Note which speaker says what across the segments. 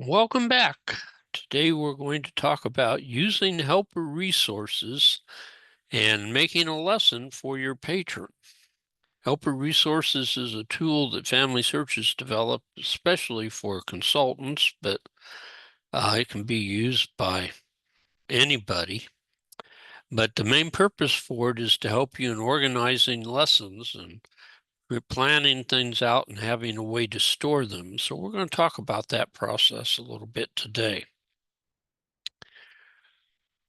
Speaker 1: Welcome back. Today we're going to talk about using helper resources and making a lesson for your patron. Helper resources is a tool that Family Search has developed especially for consultants, but it can be used by anybody. But the main purpose for it is to help you in organizing lessons and planning things out and having a way to store them. So we're going to talk about that process a little bit today.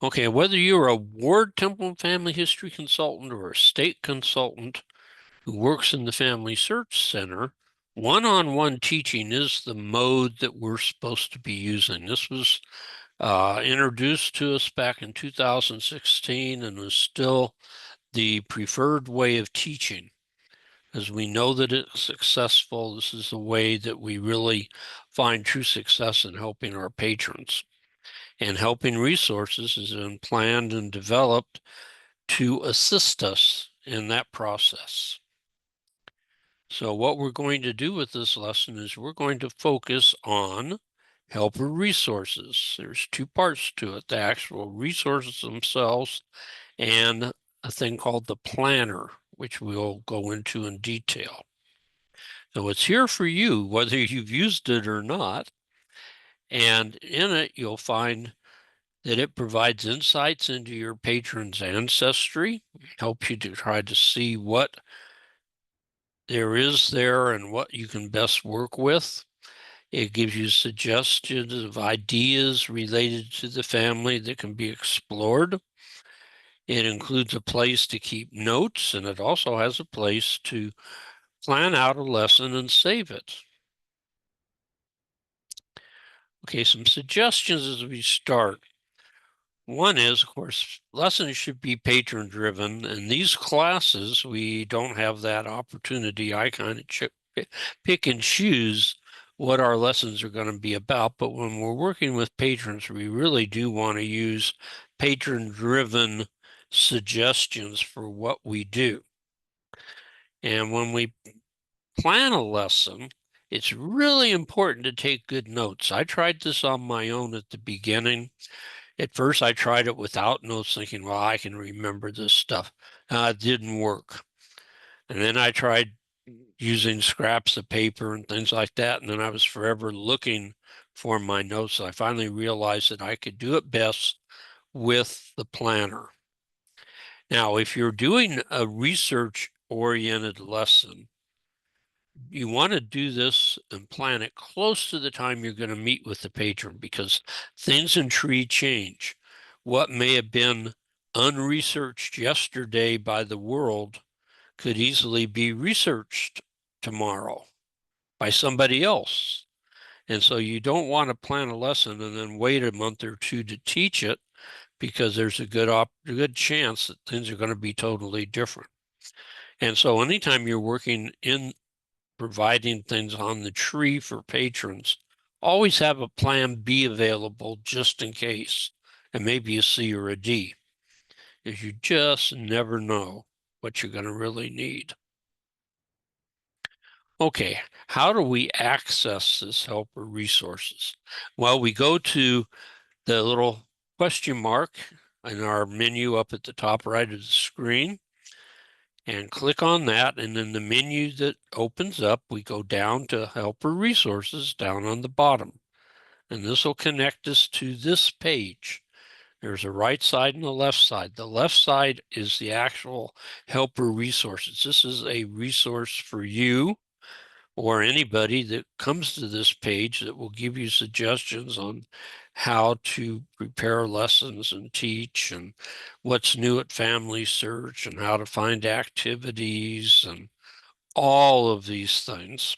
Speaker 1: Okay, whether you're a Ward Temple and Family History consultant or a state consultant who works in the Family Search Center, one-on-one teaching is the mode that we're supposed to be using. This was introduced to us back in 2016 and is still the preferred way of teaching. As we know that it's successful, this is the way that we really find true success in helping our patrons. And helping resources has been planned and developed to assist us in that process. So what we're going to do with this lesson is we're going to focus on helper resources. There's two parts to it, the actual resources themselves and a thing called the planner, which we'll go into in detail. So it's here for you, whether you've used it or not. And in it, you'll find that it provides insights into your patron's ancestry, helps you to try to see what there is there and what you can best work with. It gives you suggestions of ideas related to the family that can be explored. It includes a place to keep notes, and it also has a place to plan out a lesson and save it. Okay, some suggestions as we start. One is, of course, lessons should be patron driven. In these classes, we don't have that opportunity. I kind of pick and choose what our lessons are going to be about. But when we're working with patrons, we really do want to use patron driven suggestions for what we do. And when we plan a lesson, it's really important to take good notes. I tried this on my own at the beginning. At first, I tried it without notes, thinking, well, I can remember this stuff. It didn't work. And then I tried using scraps of paper and things like that. And then I was forever looking for my notes. I finally realized that I could do it best with the planner. Now, if you're doing a research-oriented lesson, you want to do this and plan it close to the time you're going to meet with the patron, because things in tree change. What may have been unresearched yesterday by the world could easily be researched tomorrow by somebody else. And so you don't want to plan a lesson and then wait a month or two to teach it, because there's a good chance that things are going to be totally different. And so anytime you're working in providing things on the tree for patrons, always have a plan B available just in case, and maybe a C or a D, because you just never know what you're going to really need. Okay, how do we access this helper resources? Well, we go to the little question mark in our menu up at the top right of the screen and click on that. And in the menu that opens up, we go down to helper resources down on the bottom. And this will connect us to this page. There's a right side and a left side. The left side is the actual helper resources. This is a resource for you or anybody that comes to this page that will give you suggestions on how to prepare lessons and teach, and what's new at Family Search, and how to find activities, and all of these things.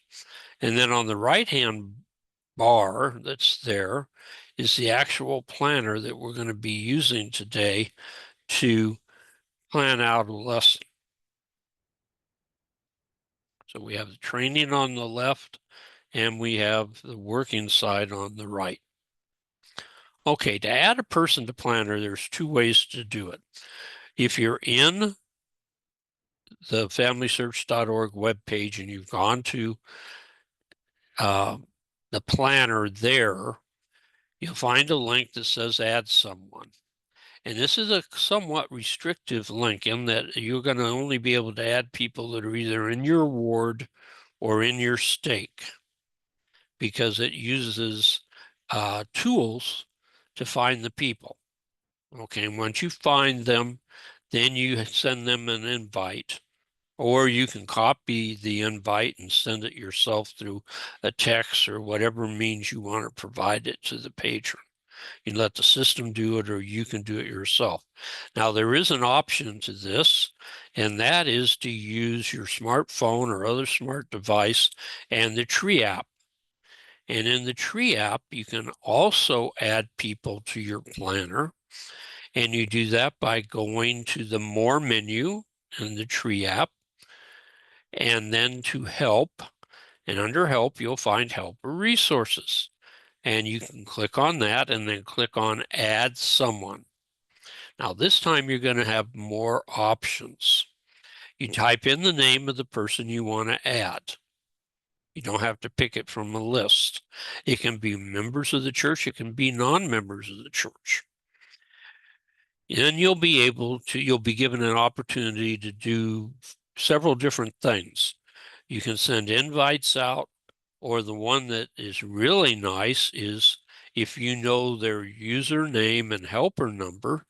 Speaker 1: And then on the right-hand bar that's there is the actual planner that we're going to be using today to plan out a lesson. So we have the training on the left, and we have the working side on the right. Okay, to add a person to planner, there's two ways to do it. If you're in the FamilySearch.org webpage and you've gone to the planner there, you'll find a link that says add someone. And this is a somewhat restrictive link in that you're going to only be able to add people that are either in your ward or in your stake, because it uses tools to find the people. Okay, and once you find them, then you send them an invite, or you can copy the invite and send it yourself through a text or whatever means you want to provide it to the patron. You can let the system do it, or you can do it yourself. Now, there is an option to this, and that is to use your smartphone or other smart device and the Tree app. And in the Tree app, you can also add people to your planner. And you do that by going to the More menu in the Tree app, and then to Help. And under Help, you'll find Helper Resources. And you can click on that and then click on Add Someone. Now, this time you're going to have more options. You type in the name of the person you want to add. You don't have to pick it from a list. It can be members of the church. It can be non-members of the church. And you'll be given an opportunity to do several different things. You can send invites out, or the one that is really nice is if you know their username and helper number,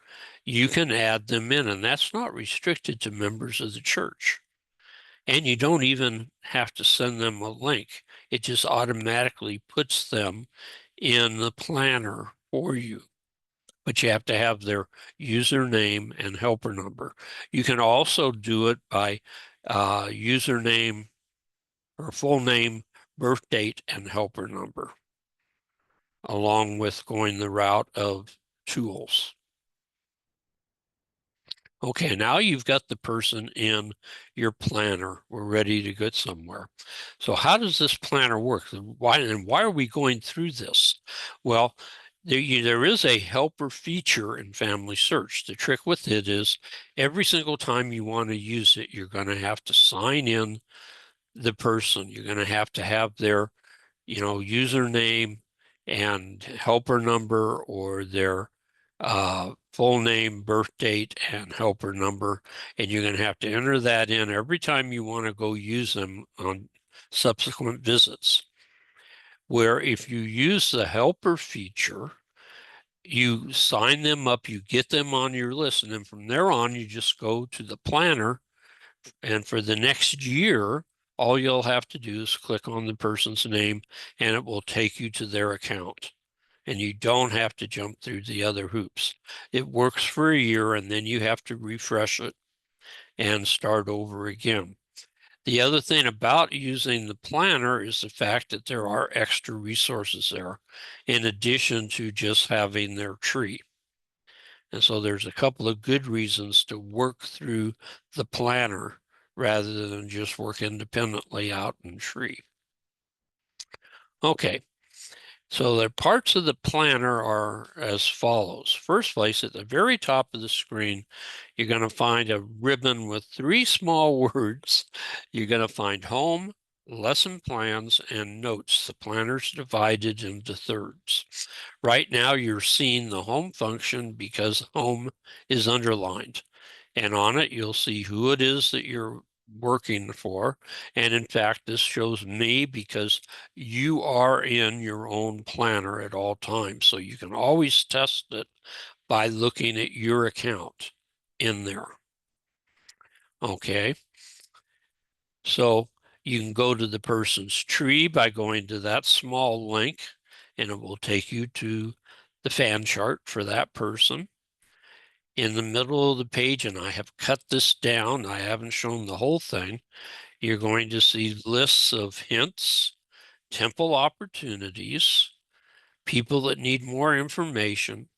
Speaker 1: you can add them in, and that's not restricted to members of the church. And you don't even have to send them a link. It just automatically puts them in the planner for you. But you have to have their username and helper number. You can also do it by username or full name, birth date, and helper number, along with going the route of tools. Okay, now you've got the person in your planner. We're ready to get somewhere. So how does this planner work? Why are we going through this? Well, there is a helper feature in Family Search. The trick with it is every single time you want to use it, you're going to have to sign in the person. You're going to have their, username and helper number, or their full name, birth date, and helper number. And you're going to have to enter that in every time you want to go use them on subsequent visits. Where if you use the helper feature, you sign them up, you get them on your list, and then from there on, you just go to the planner. And for the next year, all you'll have to do is click on the person's name, and it will take you to their account. And you don't have to jump through the other hoops. It works for a year, and then you have to refresh it and start over again. The other thing about using the planner is the fact that there are extra resources there, in addition to just having their tree. And so there's a couple of good reasons to work through the planner rather than just work independently out in tree. Okay, so the parts of the planner are as follows. First place, at the very top of the screen, you're going to find a ribbon with 3 small words. You're going to find Home, Lesson Plans, and Notes. The planner's divided into thirds. Right now, you're seeing the Home function because Home is underlined. And on it, you'll see who it is that you're working for. And in fact, this shows me because you are in your own planner at all times. So you can always test it by looking at your account in there. Okay. So you can go to the person's tree by going to that small link, and it will take you to the fan chart for that person. In the middle of the page, and I have cut this down, I haven't shown the whole thing, you're going to see lists of hints, temple opportunities, people that need more information,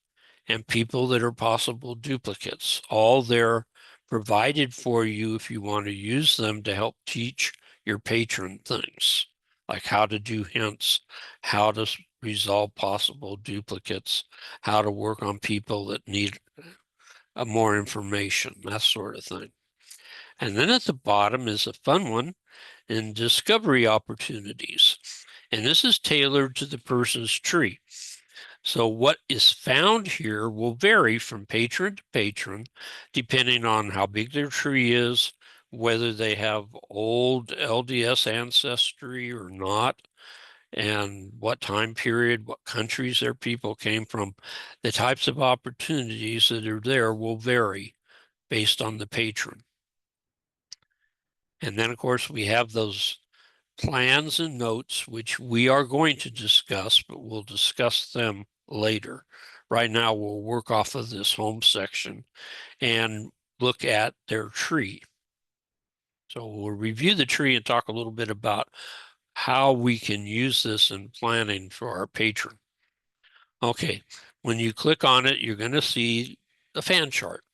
Speaker 1: and people that are possible duplicates. All there provided for you if you want to use them to help teach your patron things, like how to do hints, how to resolve possible duplicates, how to work on people that need more information, that sort of thing. And then at the bottom is a fun one in discovery opportunities. And this is tailored to the person's tree. So what is found here will vary from patron to patron, depending on how big their tree is, whether they have old LDS ancestry or not, and what time period, what countries their people came from. The types of opportunities that are there will vary based on the patron. And then, of course, we have those plans and notes, which we are going to discuss, but we'll discuss them later. Right now, we'll work off of this home section and look at their tree. So we'll review the tree and talk a little bit about how we can use this in planning for our patron. Okay, when you click on it, you're going to see the fan chart.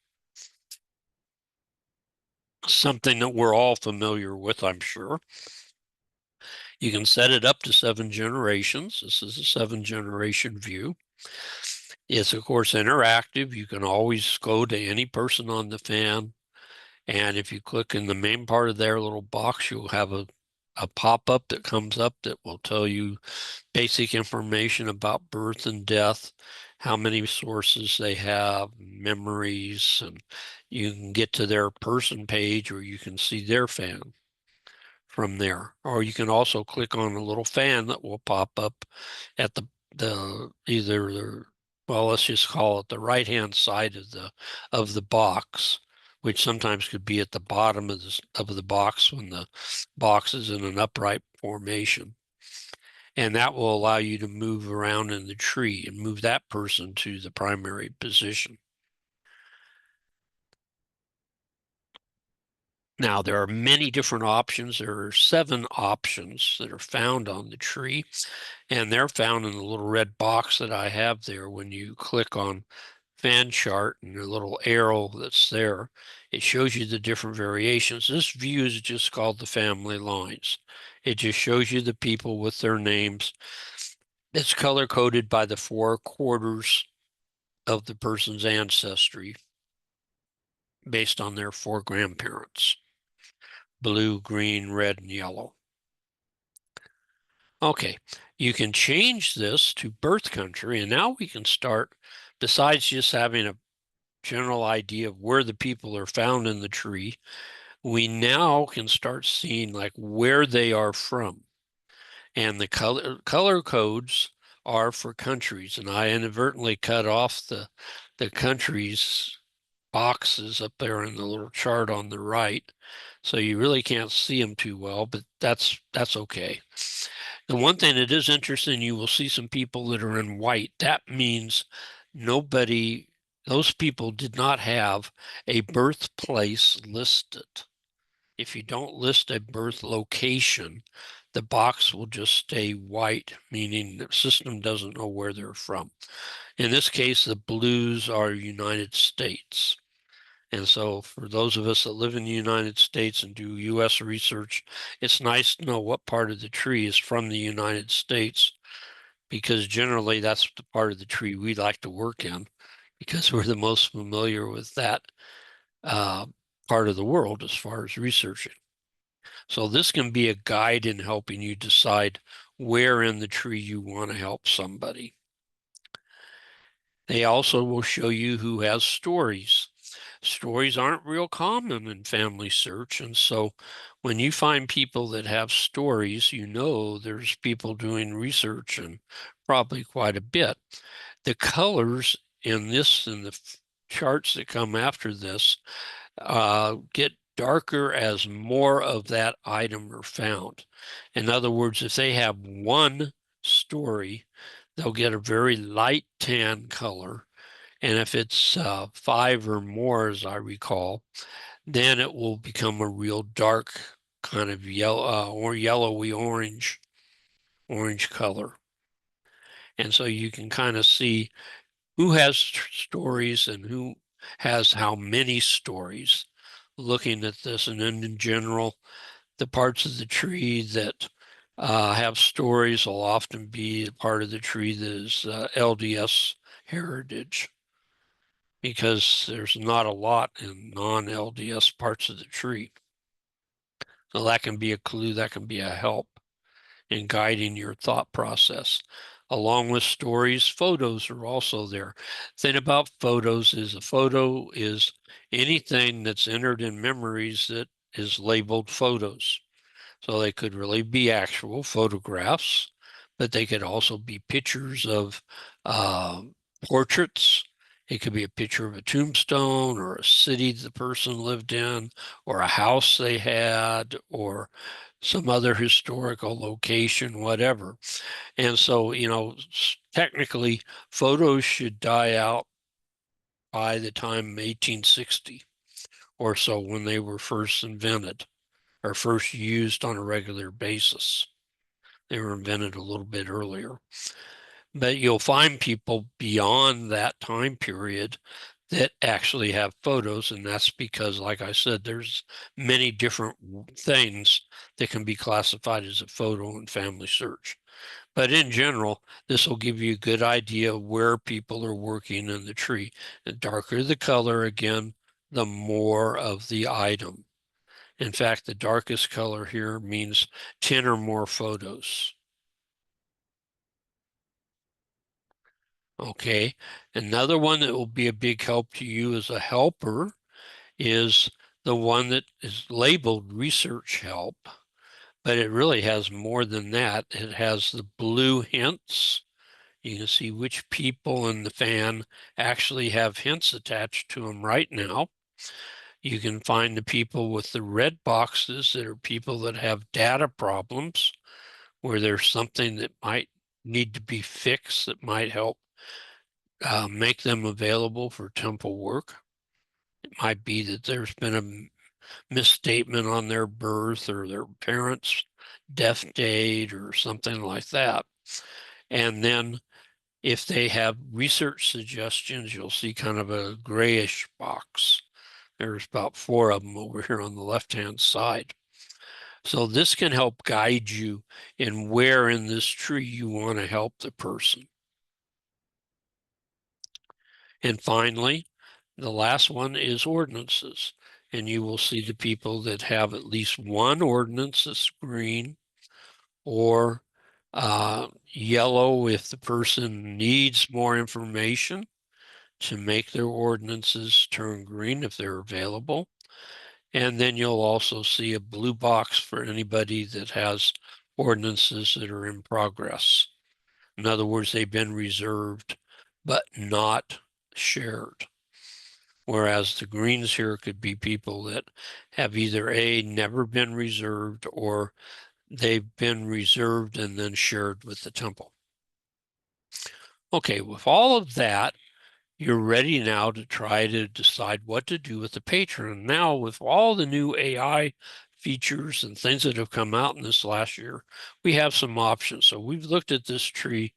Speaker 1: Something that we're all familiar with, I'm sure. You can set it up to 7 generations. This is a 7-generation view. It's, of course, interactive. You can always go to any person on the fan. And if you click in the main part of their little box, you'll have a pop-up that comes up that will tell you basic information about birth and death, how many sources they have, memories, and you can get to their person page or you can see their fan from there. Or you can also click on a little fan that will pop up at the either the, well, let's just call it the right-hand side of the box, which sometimes could be at the bottom of the box when the box is in an upright formation. And that will allow you to move around in the tree and move that person to the primary position. Now, there are many different options. There are 7 options that are found on the tree, and they're found in the little red box that I have there. When you click on fan chart and the little arrow that's there, it shows you the different variations. This view is just called the family lines. It just shows you the people with their names. It's color coded by the 4 quarters of the person's ancestry based on their 4 grandparents: blue, green, red, and yellow. Okay, you can change this to birth country, and now we can start, besides just having a general idea of where the people are found in the tree, we now can start seeing like where they are from. And the color codes are for countries, and I inadvertently cut off the countries boxes up there in the little chart on the right. So you really can't see them too well, but that's okay. The one thing that is interesting, you will see some people that are in white. That means those people did not have a birthplace listed. If you don't list a birth location, the box will just stay white, meaning the system doesn't know where they're from. In this case, the blues are United States. And so for those of us that live in the United States and do US research, it's nice to know what part of the tree is from the United States, because generally that's the part of the tree we like to work in because we're the most familiar with that part of the world as far as researching. So this can be a guide in helping you decide where in the tree you want to help somebody. They also will show you who has stories. Stories aren't real common in family search, and so when you find people that have stories, you know there's people doing research, and probably quite a bit. The colors in this and the charts that come after this get darker as more of that item are found. In other words, if they have one story, they'll get a very light tan color. And if it's 5 or more, as I recall, then it will become a real dark kind of yellow or yellowy orange color. And so you can kind of see who has stories and who has how many stories looking at this. And then in general, the parts of the tree that have stories will often be a part of the tree that is LDS heritage, because there's not a lot in non-LDS parts of the tree. So that can be a clue, that can be a help in guiding your thought process. Along with stories, photos are also there. Thing about photos is a photo is anything that's entered in memories that is labeled photos. So they could really be actual photographs, but they could also be pictures of uh, portraits. It could be a picture of a tombstone or a city the person lived in, or a house they had, or some other historical location, whatever. And so, technically, photos should die out by the time 1860 or so when they were first invented or first used on a regular basis. They were invented a little bit earlier. But you'll find people beyond that time period that actually have photos, and that's because, like I said, there's many different things that can be classified as a photo in family search. But in general, this will give you a good idea of where people are working in the tree. The darker the color, again, the more of the item. In fact, the darkest color here means 10 or more photos. Okay, another one that will be a big help to you as a helper is the one that is labeled research help, but it really has more than that. It has the blue hints. You can see which people in the fan actually have hints attached to them right now. You can find the people with the red boxes that are people that have data problems, where there's something that might need to be fixed that might help make them available for temple work. It might be that there's been a misstatement on their birth or their parents' death date or something like that. And then if they have research suggestions, you'll see kind of a grayish box. There's about 4 of them over here on the left-hand side. So this can help guide you in where in this tree you want to help the person. And finally, the last one is ordinances. And you will see the people that have at least one ordinance that's green or yellow if the person needs more information to make their ordinances turn green if they're available. And then you'll also see a blue box for anybody that has ordinances that are in progress. In other words, they've been reserved but not shared. Whereas the greens here could be people that have either A, never been reserved, or they've been reserved and then shared with the temple. Okay, with all of that, you're ready now to try to decide what to do with the Patron. Now, with all the new AI features and things that have come out in this last year, we have some options. So we've looked at this tree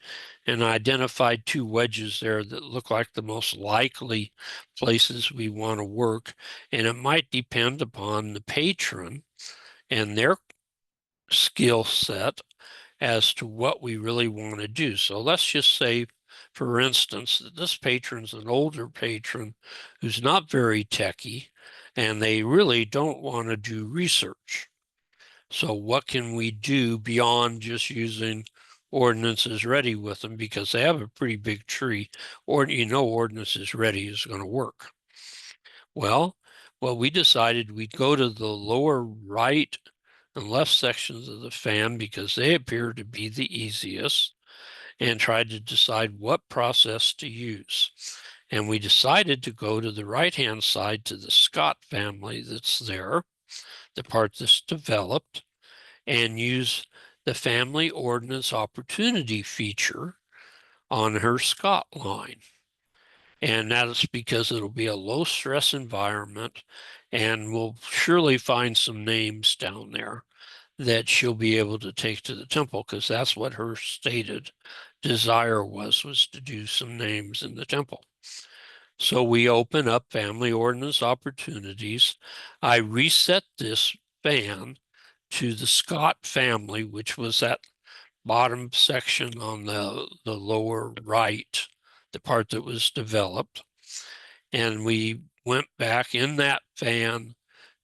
Speaker 1: and identified 2 wedges there that look like the most likely places we want to work. And it might depend upon the patron and their skill set as to what we really want to do. So let's just say, for instance, that this patron's an older patron who's not very techy, and they really don't want to do research. So what can we do beyond just using ordinances ready with them, because they have a pretty big tree, or ordinances ready is going to work. Well, we decided we'd go to the lower right and left sections of the fan because they appear to be the easiest, and tried to decide what process to use. And we decided to go to the right-hand side to the Scott family that's there, the part that's developed, and use the family ordinance opportunity feature on her Scott line. And that's because it'll be a low stress environment, and we'll surely find some names down there that she'll be able to take to the temple, because that's what her stated desire was to do some names in the temple. So we open up family ordinance opportunities. I reset this fan to the Scott family, which was that bottom section on the lower right, the part that was developed. And we went back in that fan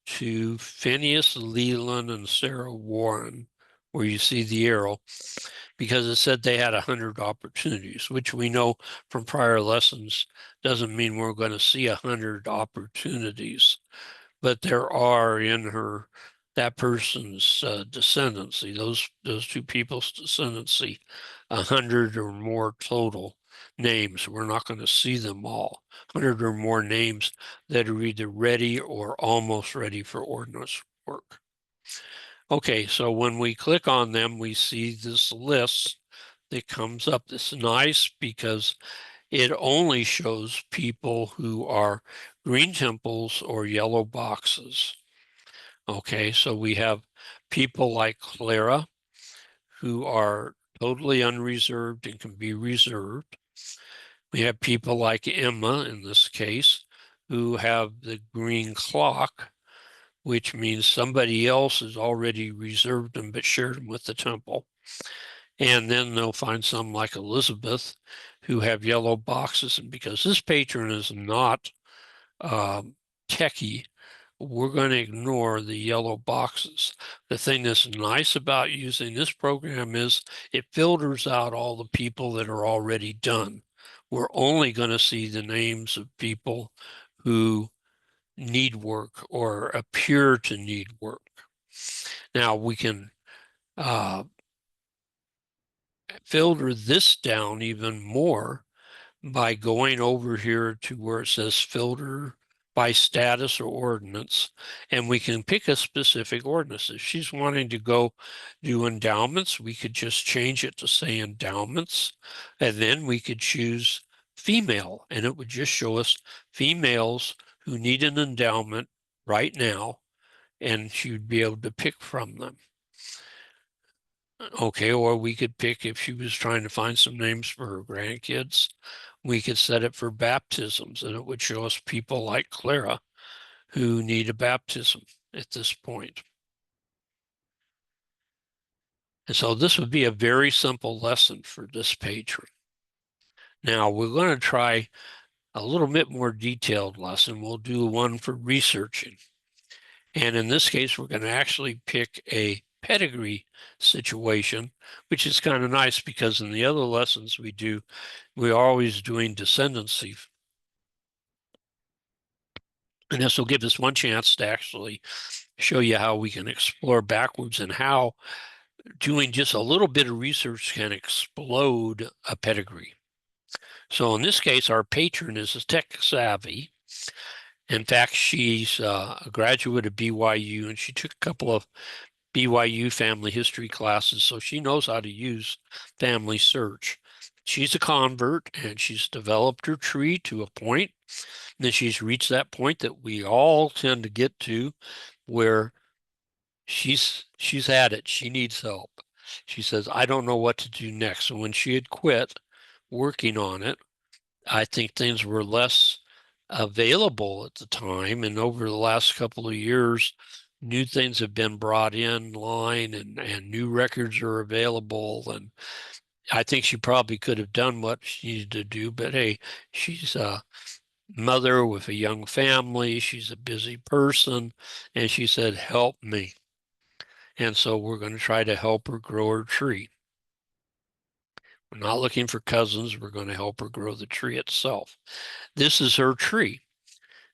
Speaker 1: to Phineas Leland and Sarah Warren where you see the arrow, because it said they had 100 opportunities, which we know from prior lessons doesn't mean we're going to see 100 opportunities, but there are in that person's descendancy, those two people's descendancy, 100 or more total names. We're not going to see them all. 100 or more names that are either ready or almost ready for ordnance work. Okay, so when we click on them, we see this list that comes up. It's nice because it only shows people who are green temples or yellow boxes. Okay, so we have people like Clara who are totally unreserved and can be reserved. We have people like Emma in this case who have the green clock, which means somebody else has already reserved them but shared them with the temple. And then they'll find some like Elizabeth who have yellow boxes. And because this patron is not techie, we're going to ignore the yellow boxes. The thing that's nice about using this program is it filters out all the people that are already done. We're only going to see the names of people who need work or appear to need work. Now we can filter this down even more by going over here to where it says filter by status or ordinance, and we can pick a specific ordinance. If she's wanting to go do endowments, we could just change it to say endowments, and then we could choose female, and it would just show us females who need an endowment right now, and she would be able to pick from them. Okay, or we could pick, if she was trying to find some names for her grandkids, we could set it for baptisms, and it would show us people like Clara who need a baptism at this point. And so this would be a very simple lesson for this patron. Now we're going to try a little bit more detailed lesson. We'll do one for researching. And in this case, we're going to actually pick a pedigree situation, which is kind of nice because in the other lessons we do, we're always doing descendancy. And this will give us one chance to actually show you how we can explore backwards and how doing just a little bit of research can explode a pedigree. So in this case, our patron is tech savvy. In fact, she's a graduate of BYU, and she took a couple of BYU family history classes, so she knows how to use family search. She's a convert, and she's developed her tree to a point. And then she's reached that point that we all tend to get to, where she's had it. She needs help. She says, I don't know what to do next. So when she had quit working on it, I think things were less available at the time. And over the last couple of years, new things have been brought in line, and new records are available. And I think she probably could have done what she needed to do, but hey, she's a mother with a young family. She's a busy person. And she said, help me. And so we're going to try to help her grow her tree. We're not looking for cousins. We're going to help her grow the tree itself. This is her tree.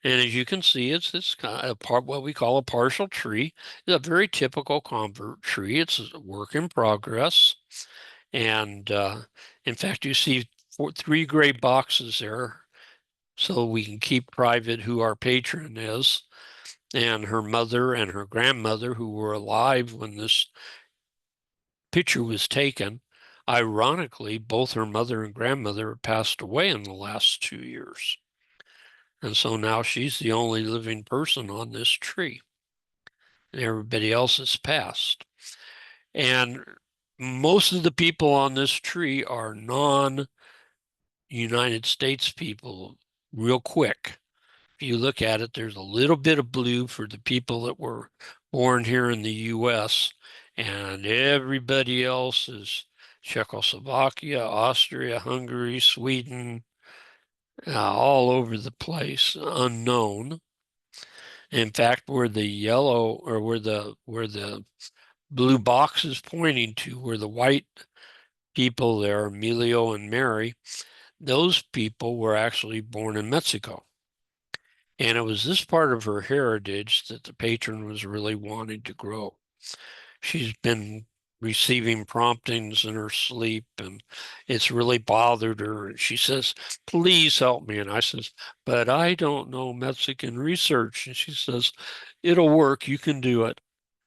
Speaker 1: And as you can see, it's kind of what we call a partial tree. It's a very typical convert tree. It's a work in progress. And in fact, you see three gray boxes there, so we can keep private who our patron is, and her mother and her grandmother, who were alive when this picture was taken. Ironically, both her mother and grandmother passed away in the last 2 years. And so now she's the only living person on this tree. And everybody else has passed. And most of the people on this tree are non-United States people, real quick. If you look at it, there's a little bit of blue for the people that were born here in the US, and everybody else is Czechoslovakia, Austria, Hungary, Sweden, all over the place, unknown. In fact, where the yellow, or where the blue box is pointing to were the white people there, Emilio and Mary. Those people were actually born in Mexico. And it was this part of her heritage that the patron was really wanting to grow. She's been receiving promptings in her sleep, and it's really bothered her. And she says, please help me. And I says, but I don't know Mexican research. And she says, it'll work. You can do it.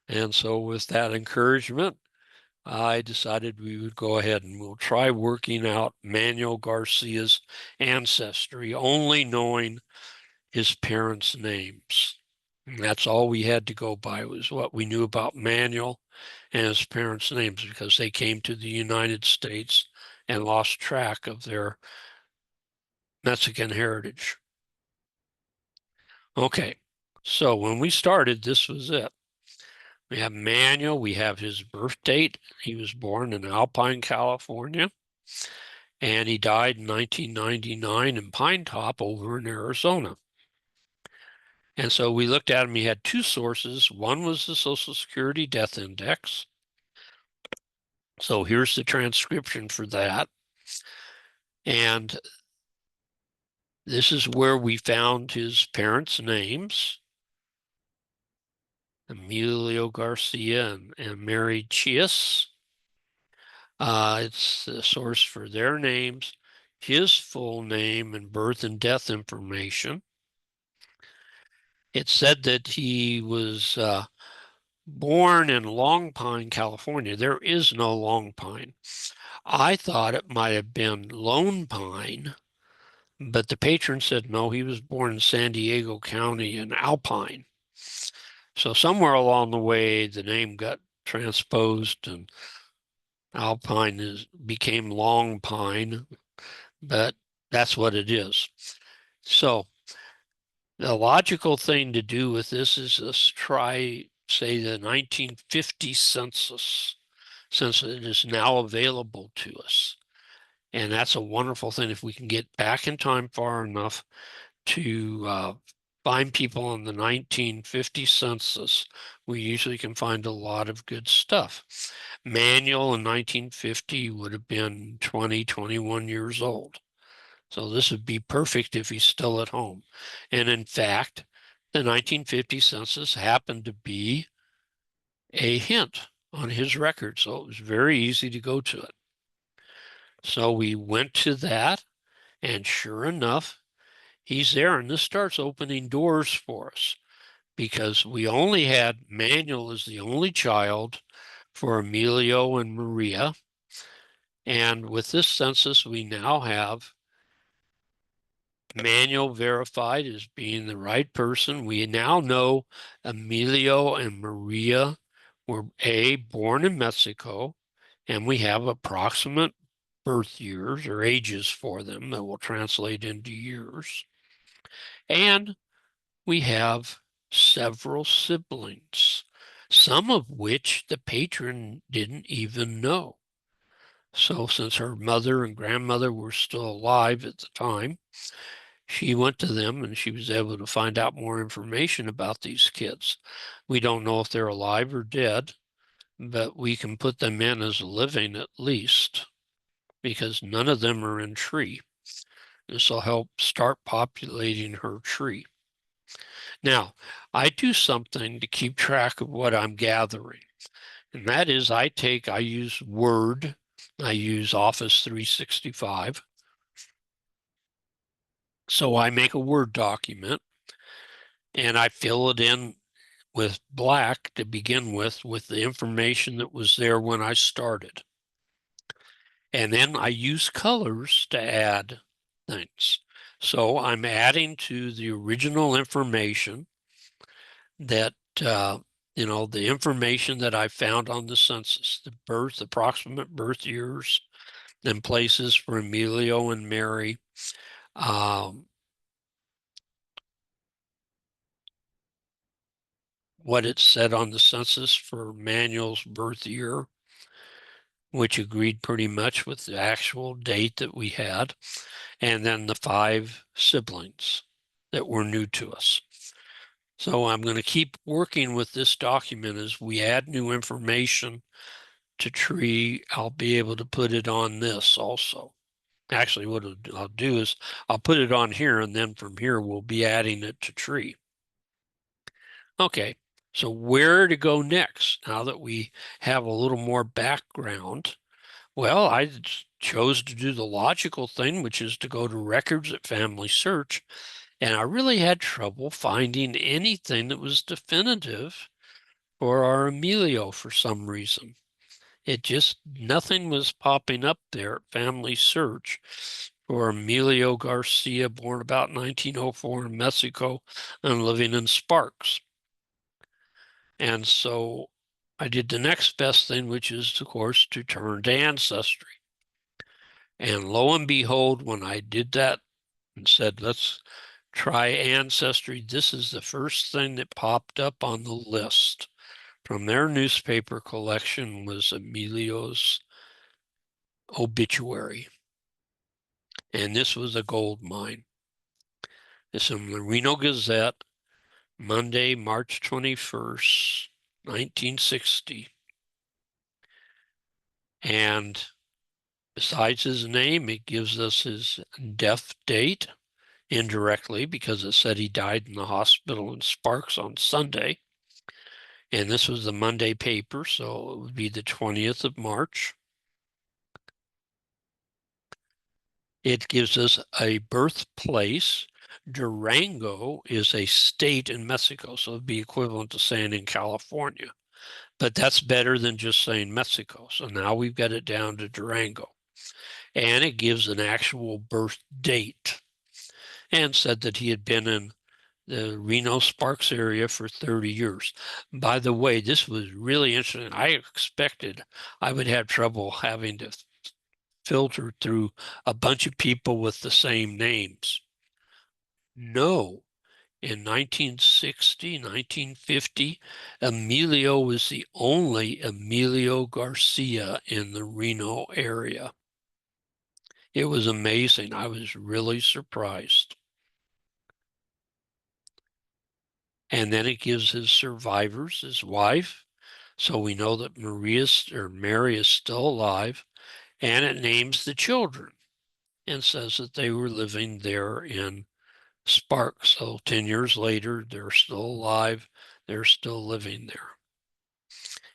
Speaker 1: And so with that encouragement, I decided we would go ahead and we'll try working out Manuel Garcia's ancestry, only knowing his parents' names. And that's all we had to go by was what we knew about Manuel and his parents' names because they came to the United States and lost track of their Mexican heritage. Okay, so when we started, this was it. We have Manuel, we have his birth date. He was born in Alpine, California, and he died in 1999 in Pine Top over in Arizona. And so we looked at him. He had two sources. One was the Social Security Death Index. So here's the transcription for that. And this is where we found his parents' names, Emilio Garcia and Mary Chias. It's the source for their names, his full name and birth and death information. It said that he was born in Long Pine, California. There is no Long Pine. I thought it might have been Lone Pine, but the patron said no, he was born in San Diego County in Alpine. So somewhere along the way, the name got transposed and Alpine became Long Pine, but that's what it is. So the logical thing to do with this is just try, say, the 1950 census, since it is now available to us. And that's a wonderful thing if we can get back in time far enough to find people in the 1950 census. We usually can find a lot of good stuff. Manuel in 1950 would have been 20, 21 years old. So this would be perfect if he's still at home. And in fact, the 1950 census happened to be a hint on his record. So it was very easy to go to it. So we went to that, and sure enough, he's there. And this starts opening doors for us because we only had Manuel as the only child for Emilio and Maria. And with this census, we now have Manuel verified as being the right person. We now know Emilio and Maria were born in Mexico, and we have approximate birth years or ages for them that will translate into years. And we have several siblings, some of which the patron didn't even know. So since her mother and grandmother were still alive at the time, she went to them and she was able to find out more information about these kids. We don't know if they're alive or dead, but we can put them in as living at least because none of them are in tree. This will help start populating her tree. Now, I do something to keep track of what I'm gathering, and that is I use Word, I use Office 365. So I make a Word document and I fill it in with black to begin with the information that was there when I started. And then I use colors to add things. So I'm adding to the original information that, the information that I found on the census, the approximate birth years and places for Emilio and Mary, what it said on the census for Manuel's birth year, which agreed pretty much with the actual date that we had, and then the 5 siblings that were new to us. So I'm going to keep working with this document as we add new information to tree. I'll be able to put it on this also. Actually, what I'll do is I'll put it on here, and then from here we'll be adding it to tree. Okay, so where to go next now that we have a little more background? Well, I chose to do the logical thing, which is to go to records at Family Search, and I really had trouble finding anything that was definitive for our Emilio for some reason. Nothing was popping up there at Family Search for Emilio Garcia, born about 1904 in Mexico and living in Sparks. And so I did the next best thing, which is, of course, to turn to Ancestry. And lo and behold, when I did that and said, let's try Ancestry, this is the first thing that popped up on the list from their newspaper collection was Emilio's obituary. And this was a gold mine. It's in the Reno Gazette, Monday, March 21st, 1960. And besides his name, it gives us his death date indirectly because it said he died in the hospital in Sparks on Sunday. And this was the Monday paper, so it would be the 20th of March. It gives us a birthplace. Durango is a state in Mexico, so it'd be equivalent to saying in California. But that's better than just saying Mexico. So now we've got it down to Durango. And it gives an actual birth date and said that he had been in the Reno Sparks area for 30 years. By the way, this was really interesting. I expected I would have trouble having to filter through a bunch of people with the same names. No. In 1960, 1950, Emilio was the only Emilio Garcia in the Reno area. It was amazing. I was really surprised. And then it gives his survivors, his wife. So we know that Mary is still alive. And it names the children and says that they were living there in Sparks. So 10 years later, they're still alive. They're still living there.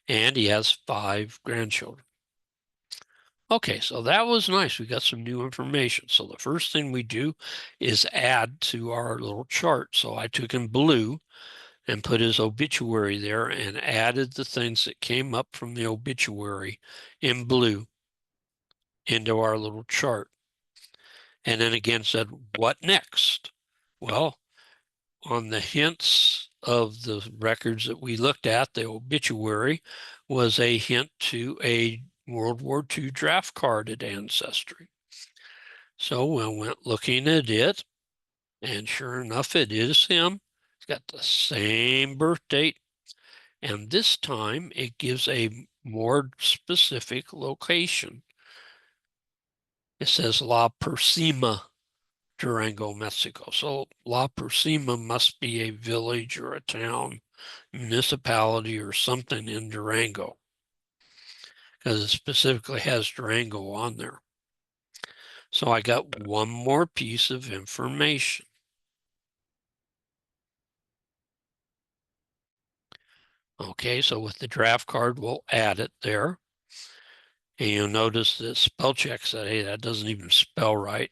Speaker 1: And he has 5 grandchildren. Okay, so that was nice. We got some new information. So the first thing we do is add to our little chart. So I took in blue and put his obituary there and added the things that came up from the obituary in blue into our little chart. And then again said, what next? Well, on the hints of the records that we looked at, the obituary was a hint to a World War II draft card at Ancestry. So we went looking at it, and sure enough, it is him. It's got the same birth date, and this time it gives a more specific location. It says La Persima, Durango, Mexico. So La Persima must be a village or a town, municipality or something in Durango, because it specifically has Durango on there. So I got one more piece of information. Okay, so with the draft card, we'll add it there. And you'll notice that spell check said, hey, that doesn't even spell right.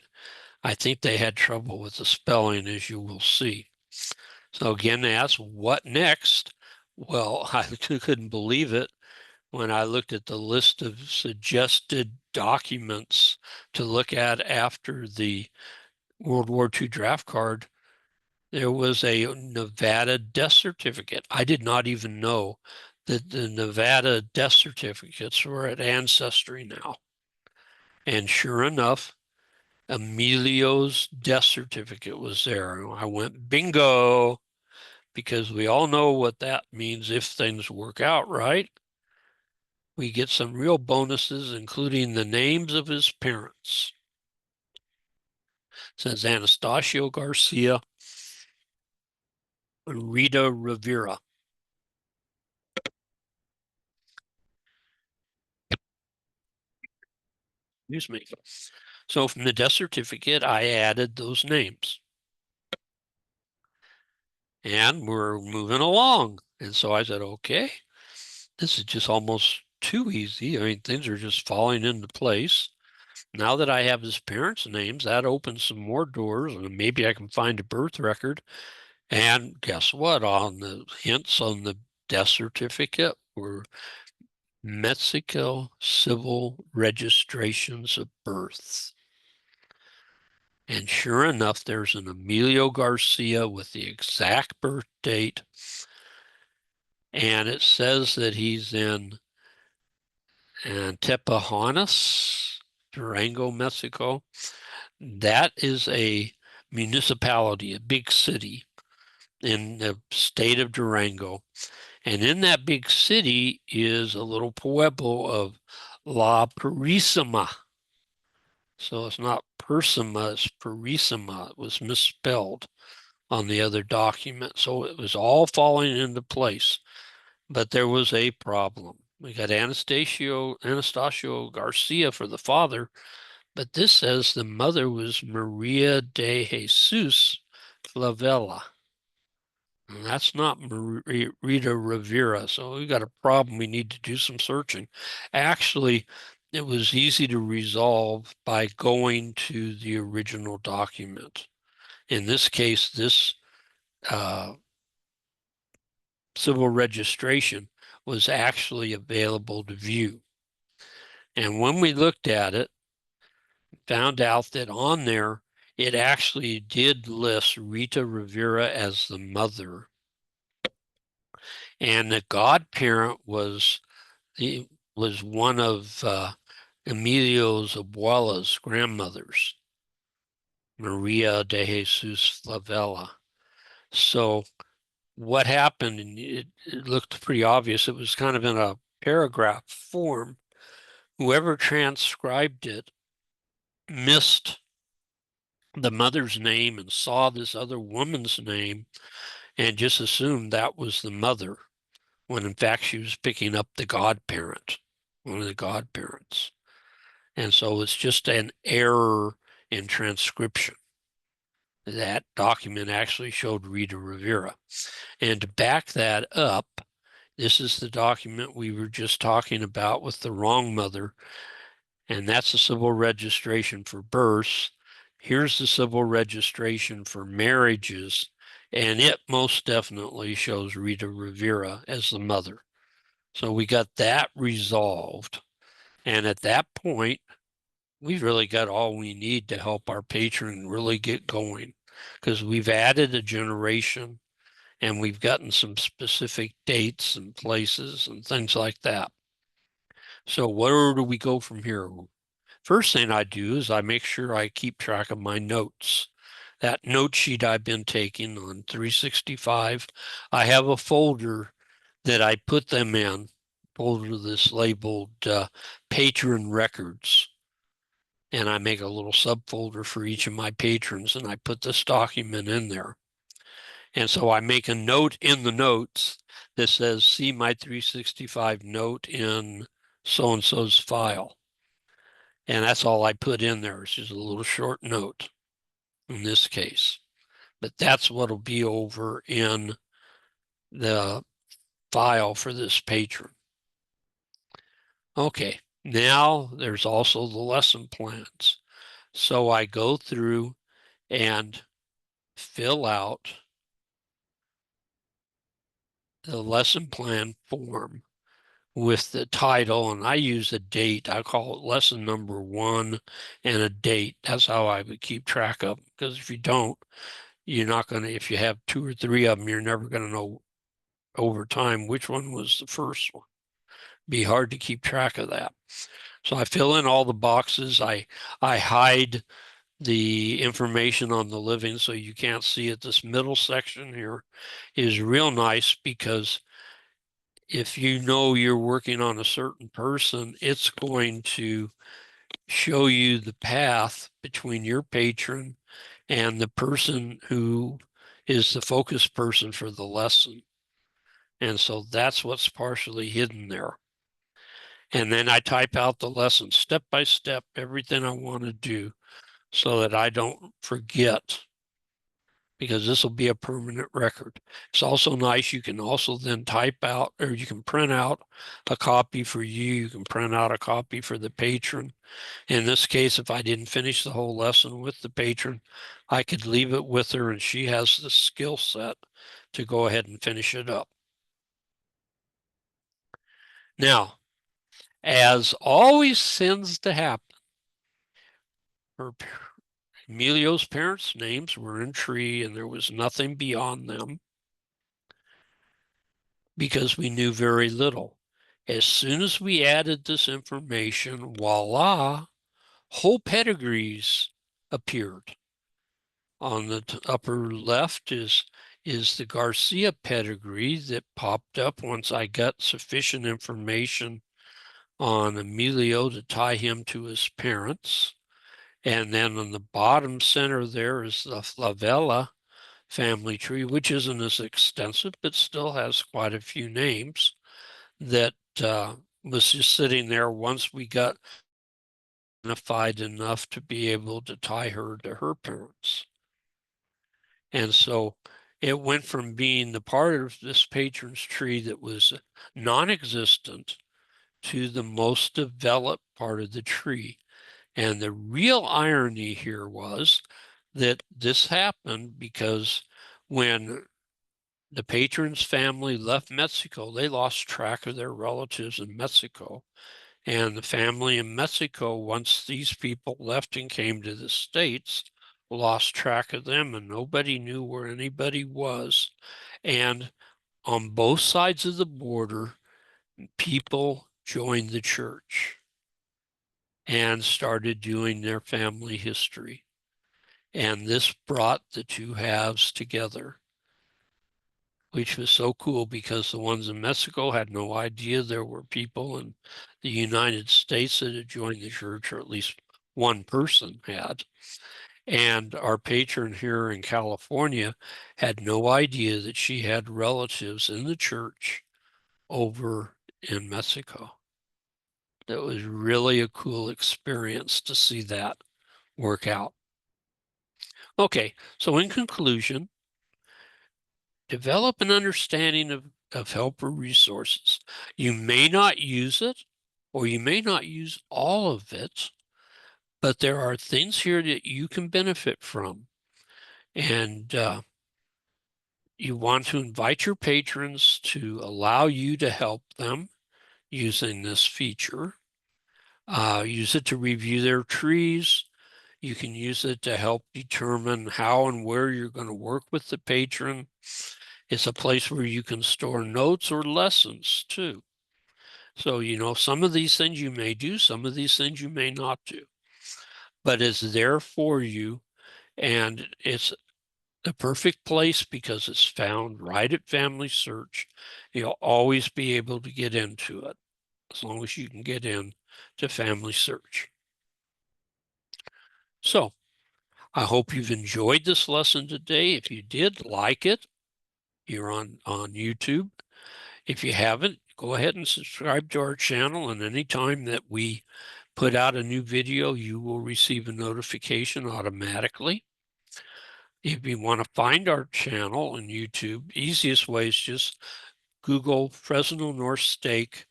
Speaker 1: I think they had trouble with the spelling, as you will see. So again, they asked, what next? Well, I couldn't believe it when I looked at the list of suggested documents to look at after the World War II draft card. There was a Nevada death certificate. I did not even know that the Nevada death certificates were at Ancestry now. And sure enough, Emilio's death certificate was there. I went bingo, because we all know what that means if things work out right. We get some real bonuses, including the names of his parents. It says Anastasio Garcia Rita Rivera. Excuse me. So from the death certificate, I added those names. And we're moving along. And so I said, okay, this is just almost too easy. I mean, things are just falling into place. Now that I have his parents' names, that opens some more doors, and maybe I can find a birth record. And guess what? On the hints on the death certificate were Mexico civil registrations of birth. And sure enough, there's an Emilio Garcia with the exact birth date. And it says that he's in Tepehuanas, Durango, Mexico. That is a municipality, a big city in the state of Durango. And in that big city is a little pueblo of La Purísima. So it's not Persima, it's Purísima. It was misspelled on the other document. So it was all falling into place. But there was a problem. We got Anastasio Garcia for the father, but this says the mother was Maria de Jesus Clavella. And that's not Rita Rivera. So we got a problem. We need to do some searching. Actually, it was easy to resolve by going to the original document. In this case, this civil registration was actually available to view. And when we looked at it, found out that on there, it actually did list Rita Rivera as the mother. And the godparent was one of Emilio's abuela's grandmothers, Maria de Jesus Flavella. So what happened, and it looked pretty obvious, it was kind of in a paragraph form. Whoever transcribed it missed the mother's name and saw this other woman's name and just assumed that was the mother, when in fact she was picking up the godparent, one of the godparents. And so it's just an error in transcription. That document actually showed Rita Rivera. And to back that up, this is the document we were just talking about with the wrong mother, and that's the civil registration for births. Here's the civil registration for marriages, and it most definitely shows Rita Rivera as the mother. So we got that resolved. And at that point, we've really got all we need to help our patron really get going, because we've added a generation and we've gotten some specific dates and places and things like that. So where do we go from here? First thing I do is I make sure I keep track of my notes. That note sheet I've been taking on 365, I have a folder that I put them in, folder that's labeled patron records. And I make a little subfolder for each of my patrons, and I put this document in there. And so I make a note in the notes that says, see my 365 note in so-and-so's file. And that's all I put in there. It's just a little short note in this case. But that's what'll be over in the file for this patron. Okay, now there's also the lesson plans. So I go through and fill out the lesson plan form with the title, and I use a date. I call it lesson number 1 and a date. That's how I would keep track of them, because if you don't, you're not going to, if you have 2 or 3 of them, you're never going to know over time which one was the first one. Be hard to keep track of that. So I fill in all the boxes. I hide the information on the living so you can't see it. This middle section here is real nice, because if you know you're working on a certain person, it's going to show you the path between your patron and the person who is the focus person for the lesson. And so that's what's partially hidden there. And then I type out the lesson step by step, everything I want to do so that I don't forget, because this will be a permanent record. It's also nice. You can also then type out, or you can print out a copy for you. You can print out a copy for the patron. In this case, if I didn't finish the whole lesson with the patron, I could leave it with her and she has the skill set to go ahead and finish it up. Now, as always tends to happen, Emilio's parents' names were in tree and there was nothing beyond them because we knew very little. As soon as we added this information, voila, whole pedigrees appeared. On the upper left is the Garcia pedigree that popped up once I got sufficient information on Emilio to tie him to his parents. And then on the bottom center there is the Flavella family tree, which isn't as extensive, but still has quite a few names that was just sitting there once we got identified enough to be able to tie her to her parents. And so it went from being the part of this patron's tree that was non-existent to the most developed part of the tree. And the real irony here was that this happened because when the patron's family left Mexico, they lost track of their relatives in Mexico. And the family in Mexico, once these people left and came to the States, lost track of them and nobody knew where anybody was. And on both sides of the border, people joined the church and started doing their family history. And this brought the two halves together, which was so cool because the ones in Mexico had no idea there were people in the United States that had joined the church, or at least one person had. And our patron here in California had no idea that she had relatives in the church over in Mexico. That was really a cool experience to see that work out. Okay, so in conclusion, develop an understanding of helper resources. You may not use it, or you may not use all of it, but there are things here that you can benefit from. And you want to invite your patrons to allow you to help them using this feature. Use it to review their trees. You can use it to help determine how and where you're going to work with the patron. It's a place where you can store notes or lessons too. So, you know, some of these things you may do, some of these things you may not do, but it's there for you. And it's the perfect place because it's found right at Family Search. You'll always be able to get into it as long as you can get in to Family Search. So I hope you've enjoyed this lesson today. If you did, like it. You're on YouTube. If you haven't, go ahead and subscribe to our channel, and anytime that we put out a new video, you will receive a notification automatically. If you want to find our channel on YouTube, easiest way is just Google Fresno North Steak,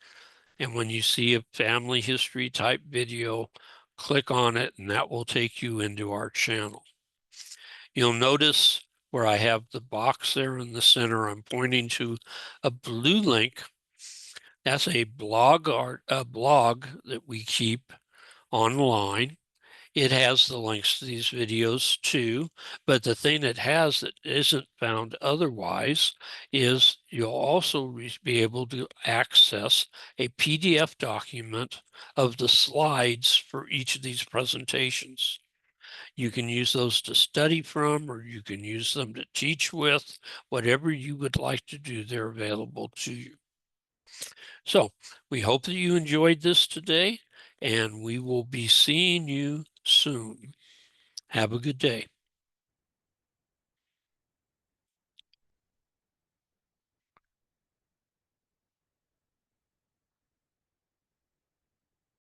Speaker 1: and when you see a family history type video, click on it, and that will take you into our channel. You'll notice where I have the box there in the center, I'm pointing to a blue link. That's a blog that we keep online. It has the links to these videos too, but the thing it has that isn't found otherwise is you'll also be able to access a PDF document of the slides for each of these presentations. You can use those to study from, or you can use them to teach with. Whatever you would like to do, they're available to you. So we hope that you enjoyed this today, and we will be seeing you soon. Have a good day.